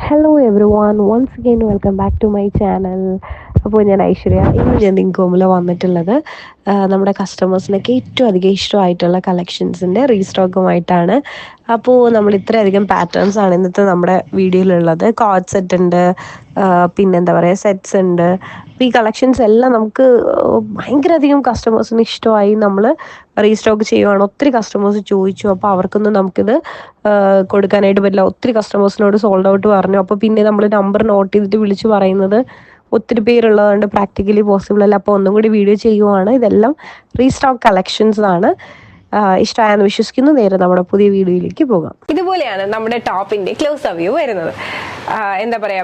Hello everyone once again welcome back to my channel. അപ്പോൾ ഞാൻ ഐശ്വര്യ. ഇന്ന് ഞാൻ നിങ്ങൾക്ക് മുമ്പിൽ വന്നിട്ടുള്ളത് നമ്മുടെ കസ്റ്റമേഴ്സിനൊക്കെ ഏറ്റവും അധികം ഇഷ്ടമായിട്ടുള്ള കളക്ഷൻസിൻ്റെ റീസ്റ്റോക്കുമായിട്ടാണ്. അപ്പോൾ നമ്മൾ ഇത്രയധികം പാറ്റേൺസ് ആണ് ഇന്നത്തെ നമ്മുടെ വീഡിയോയിലുള്ളത്. കോഡ് സെറ്റ് ഉണ്ട്, പിന്നെന്താ പറയുക, സെറ്റ്സ് ഉണ്ട്. അപ്പോൾ ഈ കളക്ഷൻസ് എല്ലാം നമുക്ക് ഭയങ്കര അധികം കസ്റ്റമേഴ്സിന് ഇഷ്ടമായി. നമ്മൾ റീസ്റ്റോക്ക് ചെയ്യുവാണ്. ഒത്തിരി കസ്റ്റമേഴ്സ് ചോദിച്ചു. അപ്പോൾ അവർക്കൊന്നും നമുക്കിത് കൊടുക്കാനായിട്ട് പറ്റില്ല. ഒത്തിരി കസ്റ്റമേഴ്സിനോട് സോൾഡ് ഔട്ട് പറഞ്ഞു. അപ്പോൾ പിന്നെ നമ്മൾ നമ്പർ നോട്ട് ചെയ്തിട്ട് വിളിച്ച് പറയുന്നത് ഒത്തിരി പേരുള്ളതുകൊണ്ട് പ്രാക്ടിക്കലി പോസിബിൾ അല്ല. അപ്പോൾ ഒന്നും കൂടി വീഡിയോ ചെയ്യുവാണ്. ഇതെല്ലാം റീസ്റ്റോക്ക് കളക്ഷൻസ് ആണ്. ഇഷ്ടമായെന്ന് വിശ്വസിക്കുന്നു. നേരെ നമ്മുടെ പുതിയ വീഡിയോയിലേക്ക് പോകാം. ഇതുപോലെയാണ് നമ്മുടെ ടോപ്പിന്റെ ക്ലോസ് വ്യൂ വരുന്നത്. എന്താ പറയാ,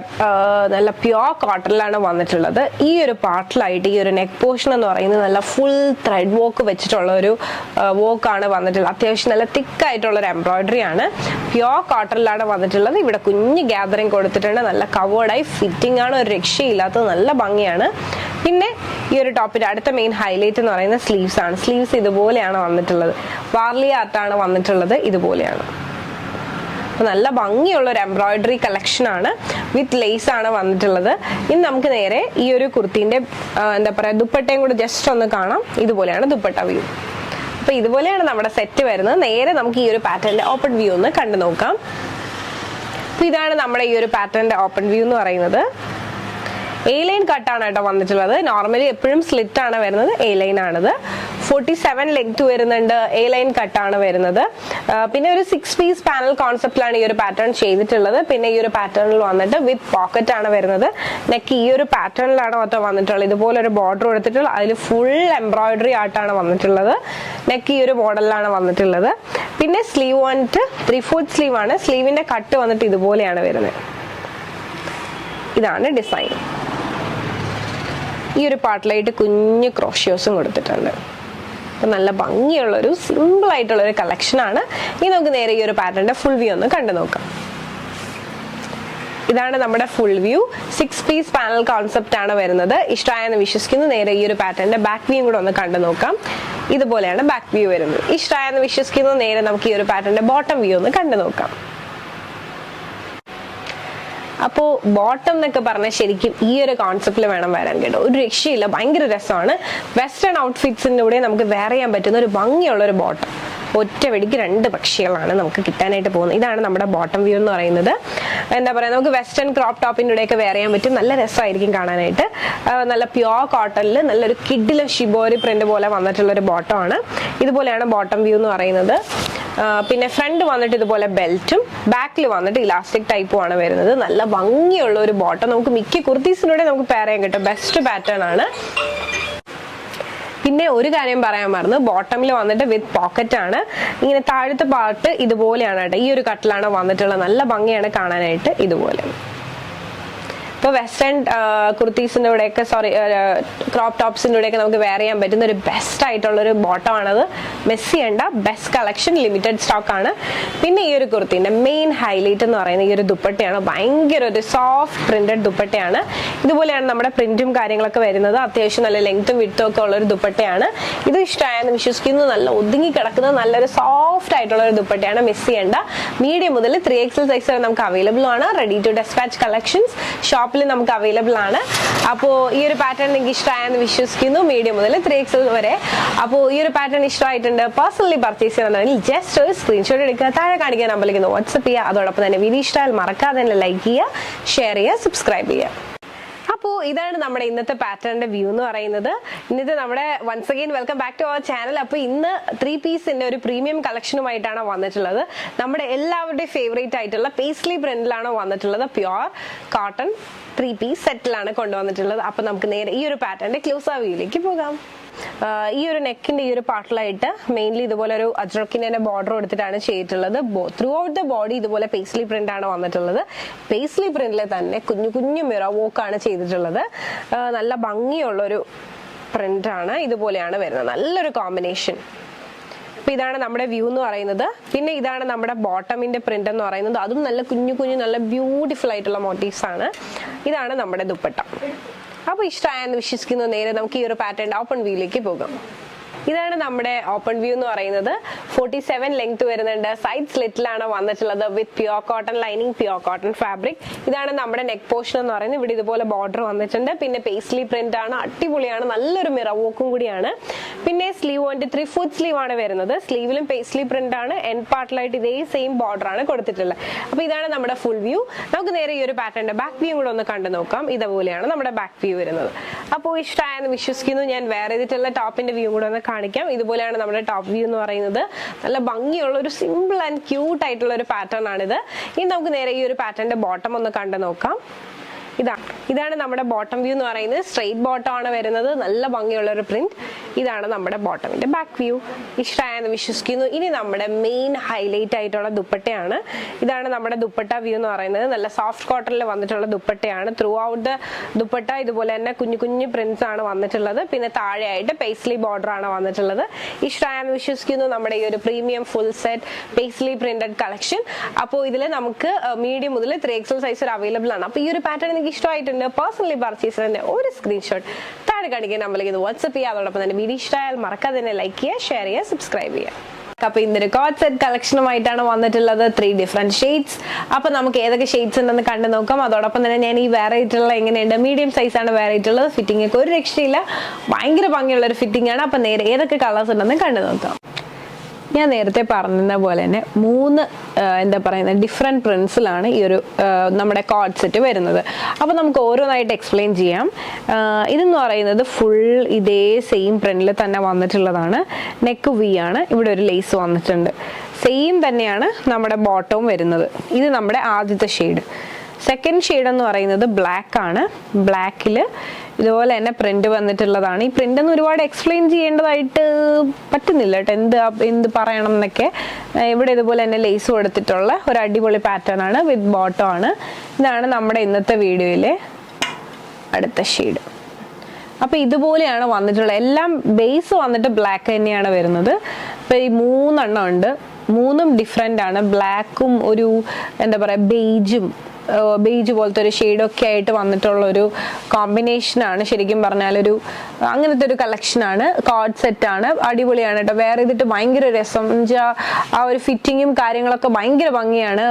നല്ല പ്യോർ കോട്ടണിലാണ് വന്നിട്ടുള്ളത്. ഈ ഒരു പാർട്ടിലായിട്ട് ഈ ഒരു നെക്ക് പോർഷൻ എന്ന് പറയുന്നത് നല്ല ഫുൾ ത്രെഡ് വർക്ക് വെച്ചിട്ടുള്ള ഒരു വർക്കാണ് വന്നിട്ടുള്ളത്. അത്യാവശ്യം നല്ല തിക്കായിട്ടുള്ള ഒരു എംബ്രോയിഡറി ആണ്. പ്യോർ കോട്ടണിലാണ് വന്നിട്ടുള്ളത്. ഇവിടെ കുഞ്ഞ് ഗ്യാദറിങ് കൊടുത്തിട്ടുണ്ട്. നല്ല കവേർഡായി ഫിറ്റിംഗ് ആണ്, ഒരു രക്ഷയില്ലാത്തത്, നല്ല ഭംഗിയാണ്. പിന്നെ ഈ ഒരു ടോപ്പിന്റെ അടുത്ത മെയിൻ ഹൈലൈറ്റ് എന്ന് പറയുന്നത് സ്ലീവ്സ് ആണ്. സ്ലീവ്സ് ഇതുപോലെയാണ് വന്നിട്ടുള്ളത്. വാർലി ആർട്ടാണ് വന്നിട്ടുള്ളത്. ഇതുപോലെയാണ്. നല്ല ഭംഗിയുള്ള ഒരു എംബ്രോയിഡറി കളക്ഷൻ ആണ്. വിത്ത് ലേസ് ആണ് വന്നിട്ടുള്ളത്. ഇനി നമുക്ക് നേരെ ഈ ഒരു കുർത്തിന്റെ എന്താ പറയാ ദുപ്പട്ടയും കൂടെ ജസ്റ്റ് ഒന്ന് കാണാം. ഇതുപോലെയാണ് ദുപ്പട്ട വ്യൂ. അപ്പൊ ഇതുപോലെയാണ് നമ്മുടെ സെറ്റ് വരുന്നത്. നേരെ നമുക്ക് ഈ ഒരു പാറ്റേണിന്റെ ഓപ്പൺ വ്യൂ ഒന്ന് കണ്ടു നോക്കാം. അപ്പൊ ഇതാണ് നമ്മുടെ ഈ ഒരു പാറ്റേണിന്റെ ഓപ്പൺ വ്യൂ എന്ന് പറയുന്നത്. എ ലൈൻ കട്ടാണ് കേട്ടോ വന്നിട്ടുള്ളത്. നോർമലി എപ്പോഴും സ്ലിറ്റ് ആണ് വരുന്നത്. എ ലൈൻ ആണിത്. 47 ലെങ്ത് വരുന്നുണ്ട്. എ ലൈൻ കട്ടാണ് വരുന്നത്. പിന്നെ ഒരു 6 പീസ് പാനൽ കോൺസെപ്റ്റിലാണ് ഈ ഒരു പാറ്റേൺ ചെയ്തിട്ടുള്ളത്. പിന്നെ ഈ ഒരു പാറ്റേണിൽ വന്നിട്ട് വിത്ത് പോക്കറ്റ് ആണ് വരുന്നത്. നെക്ക് ഈ ഒരു പാറ്റേണിലാണ് മൊത്തം വന്നിട്ടുള്ളത്. ഇതുപോലെ ഒരു ബോർഡർ കൊടുത്തിട്ടുള്ള അതിൽ ഫുൾ എംബ്രോയിഡറി ആയിട്ടാണ് വന്നിട്ടുള്ളത്. നെക്ക് ഈ ഒരു മോഡലിലാണ് വന്നിട്ടുള്ളത്. പിന്നെ സ്ലീവ് വന്നിട്ട് 3/4 സ്ലീവ് ആണ്. സ്ലീവിന്റെ കട്ട് വന്നിട്ട് ഇതുപോലെയാണ് വരുന്നത്. ഇതാണ് ഡിസൈൻ. ഈ ഒരു പാർട്ടിലായിട്ട് കുഞ്ഞ് ക്രോഷ്യോസും കൊടുത്തിട്ടുണ്ട്. അപ്പൊ നല്ല ഭംഗിയുള്ളൊരു സിമ്പിൾ ആയിട്ടുള്ള ഒരു കളക്ഷൻ ആണ്. ഇനി നമുക്ക് നേരെ ഈ ഒരു പാറ്റേണിന്റെ ഫുൾ വ്യൂ ഒന്ന് കണ്ടു നോക്കാം. ഇതാണ് നമ്മുടെ full view. 6 piece panel concept ആണ് വരുന്നത്. ഇഷ്ടമായെന്ന് വിശ്വസിക്കുന്നു. നേരെ ഈ ഒരു പാറ്റേണിന്റെ ബാക്ക് വ്യൂ കൂടെ ഒന്ന് കണ്ടു നോക്കാം. ഇതുപോലെയാണ് ബാക്ക് വ്യൂ വരുന്നത്. ഇഷ്ടമായെന്ന് വിശ്വസിക്കുന്നു. നേരെ നമുക്ക് ഈ ഒരു പാറ്റേണിന്റെ ബോട്ടം വ്യൂ ഒന്ന് കണ്ടു നോക്കാം. അപ്പോൾ ബോട്ടം എന്നൊക്കെ പറഞ്ഞാൽ ശരിക്കും ഈ ഒരു കോൺസെപ്റ്റിൽ വേണം വരാൻ കേട്ടോ. ഒരു രക്ഷയില്ല, ഭയങ്കര രസമാണ്. വെസ്റ്റേൺ ഔട്ട്ഫിറ്റ്സിൻ്റെ കൂടെ നമുക്ക് വെയർ ചെയ്യാൻ പറ്റുന്ന ഒരു ഭംഗിയുള്ള ഒരു ബോട്ടം. ഒറ്റ വെടിക്ക് 2 പക്ഷികളാണ് നമുക്ക് കിട്ടാനായിട്ട് പോകുന്നത്. ഇതാണ് നമ്മുടെ ബോട്ടം വ്യൂ എന്ന് പറയുന്നത്. എന്താ പറയുക, നമുക്ക് വെസ്റ്റേൺ ക്രോപ്പ് ടോപ്പിൻ്റെ കൂടെയൊക്കെ വെയർ ചെയ്യാൻ പറ്റും. നല്ല രസമായിരിക്കും കാണാനായിട്ട്. നല്ല പ്യോർ കോട്ടണിൽ നല്ലൊരു കിഡിലും ഷിബോരി പ്രിന്റ് പോലെ വന്നിട്ടുള്ള ഒരു ബോട്ടമാണ്. ഇതുപോലെയാണ് ബോട്ടം വ്യൂ എന്ന് പറയുന്നത്. പിന്നെ ഫ്രണ്ട് വന്നിട്ട് ഇതുപോലെ ബെൽറ്റും ബാക്കിൽ വന്നിട്ട് ഇലാസ്റ്റിക് ടൈപ്പും ആണ് വരുന്നത്. നല്ല ഭംഗിയുള്ള ഒരു ബോട്ടം. നമുക്ക് മിക്ക കുർത്തീസിലൂടെ നമുക്ക് പെയർ ചെയ്യാൻ കിട്ടും. ബെസ്റ്റ് പാറ്റേൺ ആണ്. പിന്നെ ഒരു കാര്യം പറയാൻ മറന്നു, ബോട്ടമിൽ വന്നിട്ട് വിത്ത് പോക്കറ്റ് ആണ്. ഇങ്ങനെ താഴത്തെ പാർട്ട് ഇതുപോലെയാണ് കേട്ടോ. ഈ ഒരു കട്ടിലാണ് വന്നിട്ടുള്ളത്. നല്ല ഭംഗിയാണ് കാണാനായിട്ട്. ഇതുപോലെ ഇപ്പോൾ വെസ്റ്റേൺ കുർത്തീസിൻ്റെ കൂടെയൊക്കെ ക്രോപ്പ് ടോപ്സിൻ്റെ കൂടെയൊക്കെ നമുക്ക് വെയർ ചെയ്യാൻ പറ്റുന്ന ഒരു ബെസ്റ്റ് ആയിട്ടുള്ളൊരു ബോട്ടമാണത്. മിസ് ചെയ്യേണ്ട. ബെസ്റ്റ് കളക്ഷൻ, ലിമിറ്റഡ് സ്റ്റോക്ക് ആണ്. പിന്നെ ഈ ഒരു കുർത്തീൻ്റെ മെയിൻ ഹൈലൈറ്റ് എന്ന് പറയുന്നത് ഈ ഒരു ദുപ്പട്ടയാണ്. ഭയങ്കര ഒരു സോഫ്റ്റ് പ്രിന്റഡ് ദുപ്പട്ടയാണ്. ഇതുപോലെയാണ് നമ്മുടെ പ്രിന്റും കാര്യങ്ങളൊക്കെ വരുന്നത്. അത്യാവശ്യം നല്ല ലെങ്ത്തും വിഡ്ത്തും ഒക്കെ ഉള്ളൊരു ദുപ്പട്ടയാണ്. ഇത് ഇഷ്ടമായെന്ന് വിശ്വസിക്കുന്നു. നല്ല ഒതുങ്ങി കിടക്കുന്ന നല്ലൊരു സോഫ്റ്റ് ആയിട്ടുള്ള ഒരു ദുപ്പട്ടയാണ്. മിസ് ചെയ്യേണ്ട. മീഡിയം മുതൽ 3XL സൈസ് വരെ നമുക്ക് അവൈലബിൾ ആണ്. റെഡി ടു ഡെസ്പാച്ച് കളക്ഷൻസ് ഷോപ്പിൽ നമുക്ക് അവൈലബിൾ ആണ്. അപ്പോൾ ഈ ഒരു പാറ്റേൺ നിങ്ങൾക്ക് ഇഷ്ടമായെന്ന് വിശ്വസിക്കുന്നു. മീഡിയം മുതൽ 3XL വരെ. അപ്പോൾ ഈ ഒരു പാറ്റേൺ ഇഷ്ടമായിട്ടുണ്ട്, പേഴ്സണലി പർച്ചേസ് ചെയ്യുന്നുണ്ടെങ്കിൽ ജസ്റ്റ് ഒരു സ്ക്രീൻഷോട്ട് എടുക്കുക, താഴെ കാണിക്കാൻ നമ്പറിലേക്ക് വാട്സ്ആപ്പ് ചെയ്യുക. അതോടൊപ്പം തന്നെ വീഡിയോ ഇഷ്ടമായാൽ മറക്കാതെ തന്നെ ലൈക്ക് ചെയ്യുക, ഷെയർ ചെയ്യുക, സബ്സ്ക്രൈബ് ചെയ്യുക. അപ്പോൾ ഇതാണ് നമ്മുടെ ഇന്നത്തെ പാറ്റേണിന്റെ വ്യൂ എന്ന് പറയുന്നത്. ഇന്നത്തെ നമ്മുടെ once again welcome back to our channel. അപ്പോൾ ഇന്ന് 3 പീസിന്റെ ഒരു പ്രീമിയം കളക്ഷനുമായിട്ടാണ് വന്നിട്ടുള്ളത്. നമ്മുടെ എല്ലാവരുടെയും ഫേവറേറ്റ് ആയിട്ടുള്ള പേസ്ലി പ്രിന്റിലാണ് വന്നിട്ടുള്ളത്. പ്യോർ കോട്ടൺ 3 പീസ് സെറ്റിലാണ് കൊണ്ടുവന്നിട്ടുള്ളത്. അപ്പൊ നമുക്ക് നേരെ ഈ ഒരു പാറ്റേണിന്റെ ക്ലോസ് വ്യൂയിലേക്ക് പോകാം. ഈ ഒരു നെക്കിന്റെ ഈ ഒരു പാർട്ടിലായിട്ട് മെയിൻലി ഇതുപോലെ ഒരു അജ്രക്കിന്റെ ബോർഡർ കൊടുത്തിട്ടാണ് ചെയ്തിട്ടുള്ളത്. ത്രൂ ഔട്ട് ദ ബോഡി ഇതുപോലെ പേസ്ലി പ്രിന്റ് ആണ് വന്നിട്ടുള്ളത്. പേസ്ലി പ്രിന്റിൽ തന്നെ കുഞ്ഞു കുഞ്ഞു മിറർ വർക്ക് ആണ് ചെയ്തിട്ടുള്ളത്. നല്ല ഭംഗിയുള്ളൊരു പ്രിന്റ് ആണ്. ഇതുപോലെയാണ് വരുന്നത്. നല്ലൊരു കോമ്പിനേഷൻ. അപ്പൊ ഇതാണ് നമ്മുടെ വ്യൂ എന്ന് പറയുന്നത്. പിന്നെ ഇതാണ് നമ്മുടെ ബോട്ടമിന്റെ പ്രിന്റ് എന്ന് പറയുന്നത്. അതും നല്ല കുഞ്ഞു കുഞ്ഞു നല്ല ബ്യൂട്ടിഫുൾ ആയിട്ടുള്ള മോട്ടീവ്സ് ആണ്. ഇതാണ് നമ്മുടെ ദുപ്പട്ട. അപ്പോൾ ഇഷ്ടമായെന്ന് വിശ്വസിക്കുന്നു. നേരെ നമുക്ക് ഈ ഒരു പാറ്റേൺ ഓപ്പൺ വ്യൂയിലേക്ക് പോകാം. ഇതാണ് നമ്മുടെ ഓപ്പൺ വ്യൂ എന്ന് പറയുന്നത്. 47 ലെങ്ത് വരുന്നുണ്ട്. സൈഡ് സ്ലിറ്റിലാണ് വന്നിട്ടുള്ളത് with pure cotton lining, pure cotton fabric. ഇതാണ് നമ്മുടെ നെക്ക് പോർഷൻ എന്ന് പറയുന്നത്. ഇവിടെ ഇതുപോലെ ബോർഡർ വന്നിട്ടുണ്ട്. പിന്നെ പേസ്ലി പ്രിന്റ് ആണ്, അടിപൊളിയാണ്, നല്ലൊരു മിറർ വർക്കും കൂടിയാണ്. പിന്നെ സ്ലീവ് വന്നിട്ട് 3/4 സ്ലീവ് ആണ് വരുന്നത്. സ്ലീവിലും പേസ്ലി പ്രിന്റ് ആണ്. എൻഡ് പാർട്ടിലായിട്ട് ഇതേ സെയിം ബോർഡർ ആണ് കൊടുത്തിട്ടുള്ളത്. അപ്പൊ ഇതാണ് നമ്മുടെ ഫുൾ വ്യൂ. നമുക്ക് നേരെ ഈ ഒരു പാറ്റേണിന്റെ ബാക്ക് വ്യൂ കൂടെ ഒന്ന് കണ്ടു നോക്കാം. ഇതുപോലെയാണ് നമ്മുടെ ബാക്ക് വ്യൂ വരുന്നത്. അപ്പോൾ ഇഷ്ടമായെന്ന് വിശ്വസിക്കുന്നു. ഞാൻ വേറെ ചെയ്തിട്ടുള്ള ടോപ്പിന്റെ വ്യൂ കൂടെ ഒന്ന് കാണിക്കാം. ഇതുപോലെയാണ് നമ്മുടെ ടോപ്പ് വ്യൂ എന്ന് പറയുന്നത്. നല്ല ഭംഗിയുള്ള ഒരു സിമ്പിൾ ആൻഡ് ക്യൂട്ട് ആയിട്ടുള്ള ഒരു പാറ്റേൺ ആണിത്. ഇനി നമുക്ക് നേരെ ഈ ഒരു പാറ്റേണിന്റെ ബോട്ടം ഒന്ന് കണ്ടു നോക്കാം. ഇതാണ് നമ്മുടെ ബോട്ടം വ്യൂ എന്ന് പറയുന്നത്. സ്ട്രെയിറ്റ് ബോട്ടം ആണ് വരുന്നത്. നല്ല ഭംഗിയുള്ള ഒരു പ്രിന്റ്. ഇതാണ് നമ്മുടെ ബോട്ടമിന്റെ ബാക്ക് വ്യൂ. ഇഷ്ടമായെന്ന് വിശ്വസിക്കുന്നു. ഇനി നമ്മുടെ മെയിൻ ഹൈലൈറ്റ് ആയിട്ടുള്ള ദുപ്പട്ടയാണ്. ഇതാണ് നമ്മുടെ ദുപ്പട്ട വ്യൂ എന്ന് പറയുന്നത്. നല്ല സോഫ്റ്റ് കോട്ടണിൽ വന്നിട്ടുള്ള ദുപ്പട്ടയാണ്. ത്രൂ ഔട്ട് ദ ദുപ്പട്ട ഇതുപോലെ തന്നെ കുഞ്ഞു കുഞ്ഞു പ്രിന്റ്സ് ആണ് വന്നിട്ടുള്ളത്. പിന്നെ താഴെയായിട്ട് പേസ്ലി ബോർഡർ ആണ് വന്നിട്ടുള്ളത്. ഇഷ്ടമായെന്ന് വിശ്വസിക്കുന്നു നമ്മുടെ ഈ ഒരു premium full set paisley printed collection. അപ്പോൾ ഇതിൽ നമുക്ക് മീഡിയം മുതൽ 3XL സൈസ് അവൈലബിൾ ആണ്. അപ്പോൾ ഈ ഒരു പാറ്റേൺ എനിക്ക് ഇഷ്ടമായിട്ടുണ്ട്. പേഴ്സണലി പർച്ചേസ് ചെയ്തതിന്റെ ഒരു സ്ക്രീൻഷോട്ട് താഴെ കാണിക്കാൻ നമ്മളിത് വാട്സ്ആപ്പ് ചെയ്യുക. അതോടൊപ്പം തന്നെ വീഡിയോ ഇഷ്ടമായാൽ മറക്കാതെ തന്നെ ലൈക്ക് ചെയ്യുക, ഷെയർ ചെയ്യുക, സബ്സ്ക്രൈബ് ചെയ്യുക. അപ്പൊ ഇന്നൊരു കോഡ് സെറ്റ് കളക്ഷനുമായിട്ടാണ് വന്നിട്ടുള്ളത്. 3 ഡിഫറെന്റ് ഷെയ്ഡ്സ്. അപ്പൊ നമുക്ക് ഏതൊക്കെ ഷെയ്ഡ്സ് ഉണ്ടെന്ന് കണ്ടു നോക്കാം. അതോടൊപ്പം തന്നെ ഞാൻ ഈ വേറെ ആയിട്ടുള്ള എങ്ങനെയുണ്ട്, മീഡിയം സൈസ് ആണ് വേറെ ആയിട്ടുള്ളത്. ഫിറ്റിംഗ് ഒക്കെ ഒരു രക്ഷയില്ല, ഭയങ്കര ഭംഗിയുള്ള ഒരു ഫിറ്റിംഗ് ആണ്. അപ്പൊ നേരെ ഏതൊക്കെ കളേഴ്സ് ഉണ്ടെന്ന് കണ്ടു നോക്കാം. ഞാൻ നേരത്തെ പറഞ്ഞ പോലെ തന്നെ 3 എന്താ പറയുന്നത് ഡിഫറെൻറ്റ് പ്രിൻസിലാണ് ഈ ഒരു നമ്മുടെ കോഡ് സെറ്റ് വരുന്നത്. അപ്പോൾ നമുക്ക് ഓരോന്നായിട്ട് എക്സ്പ്ലെയിൻ ചെയ്യാം. ഇതെന്ന് പറയുന്നത് ഫുൾ ഇതേ സെയിം പ്രിന്റിൽ തന്നെ വന്നിട്ടുള്ളതാണ്. നെക്ക് വി ആണ്. ഇവിടെ ഒരു ലേസ് വന്നിട്ടുണ്ട്. സെയിം തന്നെയാണ് നമ്മുടെ ബോട്ടവും വരുന്നത്. ഇത് നമ്മുടെ ആദ്യത്തെ ഷെയ്ഡ്. സെക്കൻഡ് ഷെയ്ഡ് എന്ന് പറയുന്നത് ബ്ലാക്ക് ആണ്. ബ്ലാക്കിൽ ഇതുപോലെ തന്നെ പ്രിന്റ് വന്നിട്ടുള്ളതാണ്. ഈ പ്രിന്റ് ഒന്നും ഒരുപാട് എക്സ്പ്ലെയിൻ ചെയ്യേണ്ടതായിട്ട് പറ്റുന്നില്ല കേട്ടോ, എന്ത് പറയണം എന്നൊക്കെ. ഇവിടെ ഇതുപോലെ തന്നെ ലേസ് കൊടുത്തിട്ടുള്ള ഒരു അടിപൊളി പാറ്റേൺ ആണ്. വിത്ത് ബോട്ടം ആണ്. ഇതാണ് നമ്മുടെ ഇന്നത്തെ വീഡിയോയിലെ അടുത്ത ഷെയ്ഡ്. അപ്പൊ ഇതുപോലെയാണ് വന്നിട്ടുള്ളത്. എല്ലാം ബേസ് വന്നിട്ട് ബ്ലാക്ക് തന്നെയാണ് വരുന്നത്. ഇപ്പൊ ഈ 3 എണ്ണം ഉണ്ട്. 3ഉം ഡിഫറെന്റ് ആണ്. ബ്ലാക്കും ഒരു എന്താ പറയാ ബേജ് പോലത്തെ ഒരു ഷെയ്ഡൊക്കെ ആയിട്ട് വന്നിട്ടുള്ള ഒരു കോമ്പിനേഷനാണ്. ശരിക്കും പറഞ്ഞാൽ അങ്ങനത്തെ ഒരു കളക്ഷനാണ്. കോഡ് സെറ്റ് ആണ്. അടിപൊളിയാണ് കേട്ടോ. വേറെ ചെയ്തിട്ട് ഭയങ്കര രസം. ആ ഒരു ഫിറ്റിങ്ങും കാര്യങ്ങളൊക്കെ ഭയങ്കര ഭംഗിയാണ്.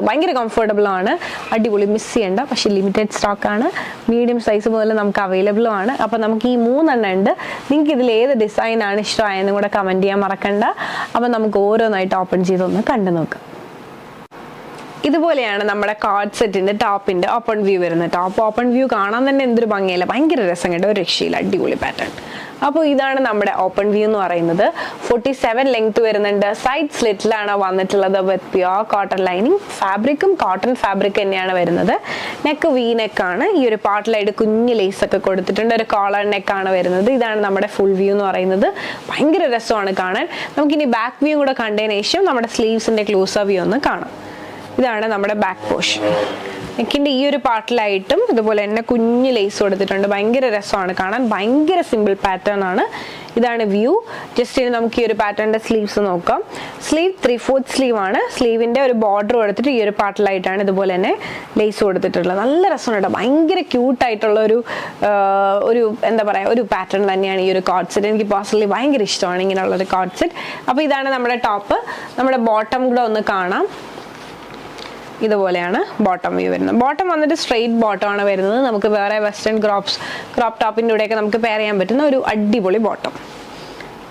ഭയങ്കര കംഫർട്ടബിൾ ആണ്. അടിപൊളി, മിസ് ചെയ്യണ്ട. പക്ഷെ ലിമിറ്റഡ് സ്റ്റോക്ക് ആണ്. മീഡിയം സൈസ് മുതൽ നമുക്ക് അവൈലബിളും ആണ്. അപ്പൊ നമുക്ക് ഈ 3 എണ്ണം ഉണ്ട്. നിങ്ങൾക്ക് ഇതിൽ ഏത് ഡിസൈൻ ആണ് ഇഷ്ടമായെന്നും കൂടെ കമന്റ് ചെയ്യാൻ മറക്കണ്ട. അപ്പൊ നമുക്ക് ഓരോന്നായിട്ട് ഓപ്പൺ ചെയ്തൊന്ന് കണ്ടു നോക്കാം. ഇതുപോലെയാണ് നമ്മുടെ കോഡ് സെറ്റിന്റെ ടോപ്പിന്റെ ഓപ്പൺ വ്യൂ വരുന്നത്. ടോപ്പ് ഓപ്പൺ വ്യൂ കാണാൻ തന്നെ എന്തൊരു ഭംഗിയല്ല, ഭയങ്കര രസം കേട്ടോ, ഒരു രക്ഷയില്ല, അടിപൊളി പാറ്റേൺ. അപ്പോൾ ഇതാണ് നമ്മുടെ ഓപ്പൺ വ്യൂ എന്ന് പറയുന്നത്. 47 ലെങ്ത് വരുന്നുണ്ട്. സൈഡ് സ്ലിറ്റിലാണ് വന്നിട്ടുള്ളത് വിത്ത് പ്യൂർ കോട്ടൺ ലൈനിങ്. ഫാബ്രിക്കും കോട്ടൺ ഫാബ്രിക് തന്നെയാണ് വരുന്നത്. നെക്ക് വി നെക്കാണ്. ഈ ഒരു പാർട്ടിലായിട്ട് കുഞ്ഞ് ലേസ് ഒക്കെ കൊടുത്തിട്ടുണ്ട്. ഒരു കോളർ നെക്കാണ് വരുന്നത്. ഇതാണ് നമ്മുടെ ഫുൾ വ്യൂ എന്ന് പറയുന്നത്. ഭയങ്കര രസമാണ് കാണാൻ. നമുക്കിനി ബാക്ക് വ്യൂ കൂടെ കണ്ടതിന് ശേഷം നമ്മുടെ സ്ലീവ്സിന്റെ ക്ലോസർ വ്യൂ ഒന്ന് കാണാം. ഇതാണ് നമ്മുടെ ബാക്ക് പോർഷൻ. നെക്കിന്റെ ഈ ഒരു പാർട്ടിലായിട്ടും ഇതുപോലെ തന്നെ കുഞ്ഞ് ലേസ് കൊടുത്തിട്ടുണ്ട്. ഭയങ്കര രസമാണ് കാണാൻ. ഭയങ്കര സിമ്പിൾ പാറ്റേൺ ആണ്. ഇതാണ് വ്യൂ. ജസ്റ്റ് ഇനി നമുക്ക് ഈ ഒരു പാറ്റേണിന്റെ സ്ലീവ്സ് നോക്കാം. സ്ലീവ് 3/4 സ്ലീവ് ആണ്. സ്ലീവിന്റെ ഒരു ബോർഡർ കൊടുത്തിട്ട് ഈ ഒരു പാർട്ടിലായിട്ടാണ് ഇതുപോലെ തന്നെ ലേസ് കൊടുത്തിട്ടുള്ളത്. നല്ല രസമാണ് കേട്ടോ. ഭയങ്കര ക്യൂട്ടായിട്ടുള്ള ഒരു എന്താ പറയാ ഒരു പാറ്റേൺ തന്നെയാണ് ഈ ഒരു കോഡ് സെറ്റ്. എനിക്ക് പേഴ്സണലി ഭയങ്കര ഇഷ്ടമാണ് ഇങ്ങനെയുള്ള ഒരു കോഡ് സെറ്റ്. അപ്പോൾ ഇതാണ് നമ്മുടെ ടോപ്പ്. നമ്മുടെ ബോട്ടം കൂടെ ഒന്ന് കാണാം. ഇതുപോലെയാണ് ബോട്ടം വ്യൂ വരുന്നത്. ബോട്ടം വന്നിട്ട് സ്ട്രെയിറ്റ് ബോട്ടം ആണ് വരുന്നത്. നമുക്ക് വേറെ വെസ്റ്റേൺ ക്രോപ്പ് ടോപ്പിൻ്റെ കൂടെയൊക്കെ നമുക്ക് പെയർ ചെയ്യാൻ പറ്റുന്ന ഒരു അടിപൊളി ബോട്ടം.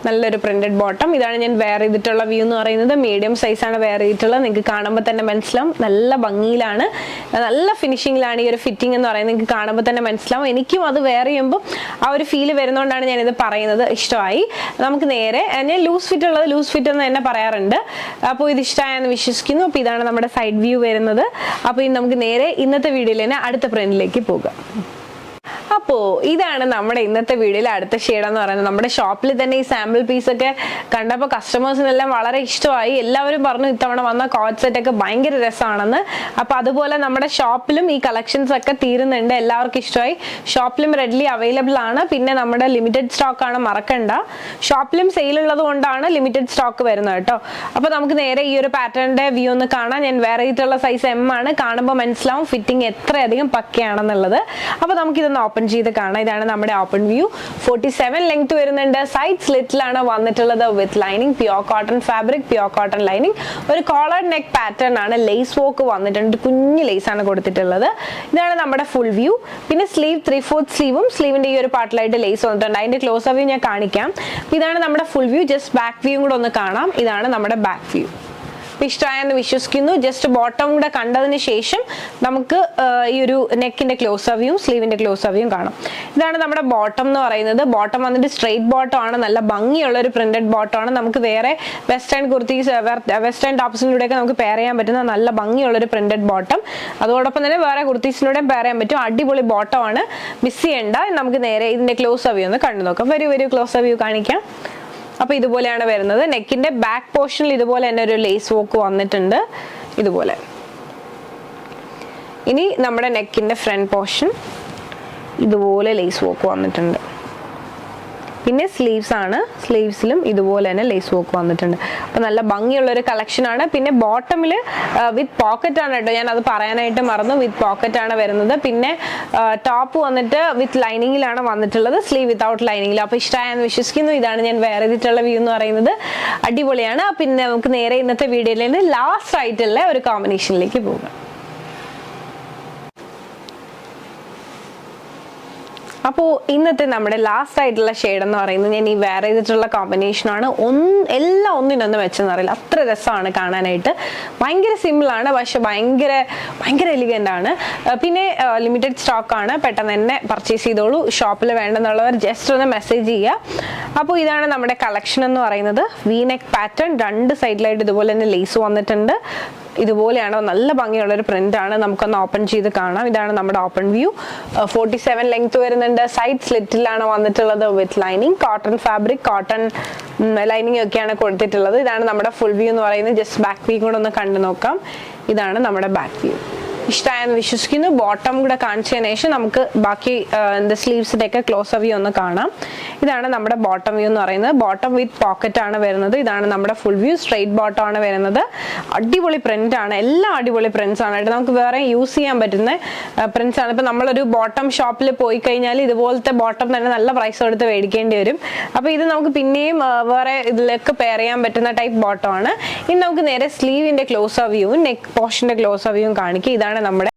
നല്ലൊരു പ്രിന്റഡ് ബോട്ടം. ഇതാണ് ഞാൻ വെയർ ചെയ്തിട്ടുള്ള വ്യൂ എന്ന് പറയുന്നത്. മീഡിയം സൈസാണ് വെയർ ചെയ്തിട്ടുള്ളത്. നിങ്ങൾക്ക് കാണുമ്പോൾ തന്നെ മനസ്സിലാവും. നല്ല ഭംഗിയിലാണ്, നല്ല ഫിനിഷിങ്ങിലാണ് ഈ ഒരു ഫിറ്റിംഗ് എന്ന് പറയുന്നത്. നിങ്ങൾക്ക് കാണുമ്പോൾ തന്നെ മനസ്സിലാവും. എനിക്കും അത് വെയർ ചെയ്യുമ്പോൾ ആ ഒരു ഫീല് വരുന്നതുകൊണ്ടാണ് ഞാനിത് പറയുന്നത്. ഇഷ്ടമായി. നമുക്ക് നേരെ ഞാൻ ലൂസ് ഫിറ്റ് ഉള്ളത് ലൂസ് ഫിറ്റ് എന്ന് തന്നെ പറയാറുണ്ട്. അപ്പോൾ ഇത് ഇഷ്ടമായെന്ന് വിശ്വസിക്കുന്നു. അപ്പോൾ ഇതാണ് നമ്മുടെ സൈഡ് വ്യൂ വരുന്നത്. അപ്പോൾ ഇനി നമുക്ക് നേരെ ഇന്നത്തെ വീഡിയോയിൽ തന്നെ അടുത്ത പ്രിന്റിലേക്ക് പോകാം. അപ്പോൾ ഇതാണ് നമ്മുടെ ഇന്നത്തെ വീഡിയോയിലെ അടുത്ത ഷെയ്ഡ് എന്ന് പറയുന്നത്. നമ്മുടെ ഷോപ്പിൽ തന്നെ ഈ സാമ്പിൾ പീസൊക്കെ കണ്ടപ്പോൾ കസ്റ്റമേഴ്സിനെല്ലാം വളരെ ഇഷ്ടമായി. എല്ലാവരും പറഞ്ഞു ഇത്തവണ വന്ന കോഡ് സെറ്റ് ഒക്കെ ഭയങ്കര രസമാണെന്ന്. അപ്പോൾ അതുപോലെ നമ്മുടെ ഷോപ്പിലും ഈ കളക്ഷൻസ് ഒക്കെ തീരുന്നുണ്ട്. എല്ലാവർക്കും ഇഷ്ടമായി. ഷോപ്പിലും റെഡ്ലി അവൈലബിൾ ആണ്. പിന്നെ നമ്മുടെ ലിമിറ്റഡ് സ്റ്റോക്ക് ആണ്, മറക്കണ്ട. ഷോപ്പിലും സെയിൽ ഉള്ളത് കൊണ്ടാണ് ലിമിറ്റഡ് സ്റ്റോക്ക് വരുന്നത് കേട്ടോ. അപ്പോൾ നമുക്ക് നേരെ ഈ ഒരു പാറ്റേണിന്റെ വ്യൂ ഒന്ന് കാണാം. ഞാൻ വേറെ ആയിട്ടുള്ള സൈസ് M ആണ്. കാണുമ്പോൾ മനസ്സിലാവും ഫിറ്റിംഗ് എത്രയധികം പക്കയാണെന്നുള്ളത്. അപ്പോൾ നമുക്കിതൊന്ന് ഓപ്പൺ ചെയ്ത് കാണാം. ഇതാണ് നമ്മുടെ ഓപ്പൺ വ്യൂ. 47 ലെങ്ത് വരുന്നുണ്ട്. സൈഡ് സ്ലിറ്റിലാണ് വന്നിട്ടുള്ളത് with lining, pure cotton fabric, pure cotton lining. ഒരു കോളർ നെക്ക് പാറ്റേൺ ആണ്, ലേസ് വർക്ക് വന്നിട്ടുണ്ട്, കുഞ്ഞു ലേസ് ആണ് കൊടുത്തിട്ടുള്ളത്. ഇതാണ് നമ്മുടെ ഫുൾ വ്യൂ. പിന്നെ സ്ലീവ് 3/4 സ്ലീവും സ്ലീവിന്റെ ഈ ഒരു പാർട്ടിലായിട്ട് ലേസ് വന്നിട്ടുണ്ട്. അതിന്റെ ക്ലോസ് വ്യൂ ഞാൻ കാണിക്കാം. ഇതാണ് നമ്മുടെ full view. Just back view കൂടെ ഒന്ന് കാണാം. ഇതാണ് നമ്മുടെ ബാക്ക് വ്യൂ. ഇഷ്ടമായെന്ന് വിശ്വസിക്കുന്നു. ജസ്റ്റ് ബോട്ടം കൂടെ കണ്ടതിന് ശേഷം നമുക്ക് ഈ ഒരു നെക്കിന്റെ ക്ലോസ് വ്യൂയും സ്ലീവിന്റെ ക്ലോസ് വ്യൂയും കാണാം. ഇതാണ് നമ്മുടെ ബോട്ടം എന്ന് പറയുന്നത്. ബോട്ടം വന്നിട്ട് സ്ട്രെയിറ്റ് ബോട്ടം ആണ്, നല്ല ഭംഗിയുള്ള ഒരു പ്രിന്റഡ് ബോട്ടം ആണ്. നമുക്ക് വേറെ വെസ്റ്റേൺ കുർത്തീസ്, വെസ്റ്റേൺ ടോപ്സിലൂടെയൊക്കെ നമുക്ക് പെയർ ചെയ്യാൻ പറ്റുന്ന നല്ല ഭംഗിയുള്ള ഒരു പ്രിന്റഡ് ബോട്ടം. അതോടൊപ്പം തന്നെ വേറെ കുർത്തീസിലൂടെയും പെയർ ചെയ്യാൻ പറ്റും. അടിപൊളി ബോട്ടം ആണ്, മിസ് ചെയ്യണ്ട. നമുക്ക് നേരെ ഇതിന്റെ ക്ലോസ് വ്യൂ ഒന്ന് കണ്ടു നോക്കാം. വരൂ ക്ലോസ് വ്യൂ കാണിക്കാം. അപ്പൊ ഇതുപോലെയാണ് വരുന്നത്. നെക്കിന്റെ ബാക്ക് പോർഷനിൽ ഇതുപോലെ തന്നെ ഒരു ലേസ് വർക്ക് വന്നിട്ടുണ്ട്, ഇതുപോലെ. ഇനി നമ്മുടെ നെക്കിന്റെ ഫ്രണ്ട് പോർഷൻ ഇതുപോലെ ലേസ് വർക്ക് വന്നിട്ടുണ്ട്. പിന്നെ സ്ലീവ്സ് ആണ്, സ്ലീവ്സിലും ഇതുപോലെ തന്നെ ലേസ് വർക്ക് വന്നിട്ടുണ്ട്. അപ്പോൾ നല്ല ഭംഗിയുള്ള ഒരു കളക്ഷൻ ആണ്. പിന്നെ ബോട്ടമിൽ വിത്ത് പോക്കറ്റ് ആണ് കേട്ടോ, ഞാൻ അത് പറയാനായിട്ട് മറന്നു. വിത്ത് പോക്കറ്റ് ആണ് വരുന്നത്. പിന്നെ ടോപ്പ് വന്നിട്ട് വിത്ത് ലൈനിങ്ങിലാണ് വന്നിട്ടുള്ളത്, സ്ലീവ് വിത്തൗട്ട് ലൈനിങ്ങിൽ. അപ്പോൾ ഇഷ്ടമായെന്ന് വിശ്വസിക്കുന്നു. ഇതാണ് ഞാൻ വെയർ ചെയ്തിട്ടുള്ള വ്യൂ എന്ന് പറയുന്നത്. അടിപൊളിയാണ്. പിന്നെ നമുക്ക് നേരെ ഇന്നത്തെ വീഡിയോയിൽ ലാസ്റ്റ് ആയിട്ടുള്ള ഒരു കോമ്പിനേഷനിലേക്ക് പോകാം. അപ്പോൾ ഇന്നത്തെ നമ്മുടെ ലാസ്റ്റ് ആയിട്ടുള്ള ഷെയ്ഡ് എന്ന് പറയുന്നത് ഞാൻ ഈ വെയർ ചെയ്തിട്ടുള്ള കോമ്പിനേഷനാണ്. എല്ലാം ഒന്നിനൊന്നും വെച്ചെന്ന് അറിയില്ല, അത്ര രസമാണ് കാണാനായിട്ട്. ഭയങ്കര സിമ്പിളാണ്, പക്ഷെ ഭയങ്കര എലിഗൻ്റ് ആണ്. പിന്നെ ലിമിറ്റഡ് സ്റ്റോക്കാണ്, പെട്ടെന്ന് തന്നെ പർച്ചേസ് ചെയ്തോളൂ. ഷോപ്പിൽ വേണ്ടെന്നുള്ളവർ ജസ്റ്റ് ഒന്ന് മെസ്സേജ് ചെയ്യുക. അപ്പോൾ ഇതാണ് നമ്മുടെ കളക്ഷൻ എന്ന് പറയുന്നത്. വി നെക്ക് പാറ്റേൺ, രണ്ട് സൈഡിലായിട്ട് ഇതുപോലെ തന്നെ ലേസ് വന്നിട്ടുണ്ട്. ഇതുപോലെയാണോ, നല്ല ഭംഗിയുള്ള ഒരു പ്രിന്റ് ആണ്. നമുക്കൊന്ന് ഓപ്പൺ ചെയ്ത് കാണാം. ഇതാണ് നമ്മുടെ ഓപ്പൺ വ്യൂ. 47 ലെങ്ത് വരുന്നുണ്ട്. സൈഡ് സ്ലിറ്റിലാണ് വന്നിട്ടുള്ളത് with lining, cotton fabric, cotton lining ഒക്കെയാണ് കൊടുത്തിട്ടുള്ളത്. ഇതാണ് നമ്മുടെ ഫുൾ വ്യൂ എന്ന് പറയുന്നത്. ജസ്റ്റ് ബാക്ക് വ്യൂ കൂടെ ഒന്ന് കണ്ടു നോക്കാം. ഇതാണ് നമ്മുടെ ബാക്ക് വ്യൂ. ഇഷ്ടമായെന്ന് വിശ്വസിക്കുന്നു. ബോട്ടം കൂടെ കാണിച്ചതിന് ശേഷം നമുക്ക് ബാക്കി സ്ലീവ്സിന്റെ ഒക്കെ ക്ലോസ് വ്യൂ ഒന്ന് കാണാം. ഇതാണ് നമ്മുടെ ബോട്ടം വ്യൂ എന്ന് പറയുന്നത്. ബോട്ടം വിത്ത് പോക്കറ്റ് ആണ് വരുന്നത്. ഇതാണ് നമ്മുടെ ഫുൾ വ്യൂ. സ്ട്രെയിറ്റ് ബോട്ടം ആണ് വരുന്നത്. അടിപൊളി പ്രിന്റ് ആണ്, എല്ലാം അടിപൊളി പ്രിന്റ്സ് ആണ്. നമുക്ക് വേറെ യൂസ് ചെയ്യാൻ പറ്റുന്ന പ്രിന്റ്സ് ആണ്. ഇപ്പൊ നമ്മളൊരു ബോട്ടം ഷോപ്പിൽ പോയി കഴിഞ്ഞാൽ ഇതുപോലത്തെ ബോട്ടം തന്നെ നല്ല പ്രൈസ് കൊടുത്ത് മേടിക്കേണ്ടി വരും. അപ്പൊ ഇത് നമുക്ക് പിന്നെയും വേറെ ഇതിലൊക്കെ പെയർ ചെയ്യാൻ പറ്റുന്ന ടൈപ്പ് ബോട്ടം ആണ്. ഇനി നമുക്ക് നേരെ സ്ലീവിന്റെ ക്ലോസ് വ്യൂവും നെക്ക് പോർഷന്റെ ക്ലോസ് വ്യൂവും കാണിക്കുക. ഇതാണ് നമ്മുടെ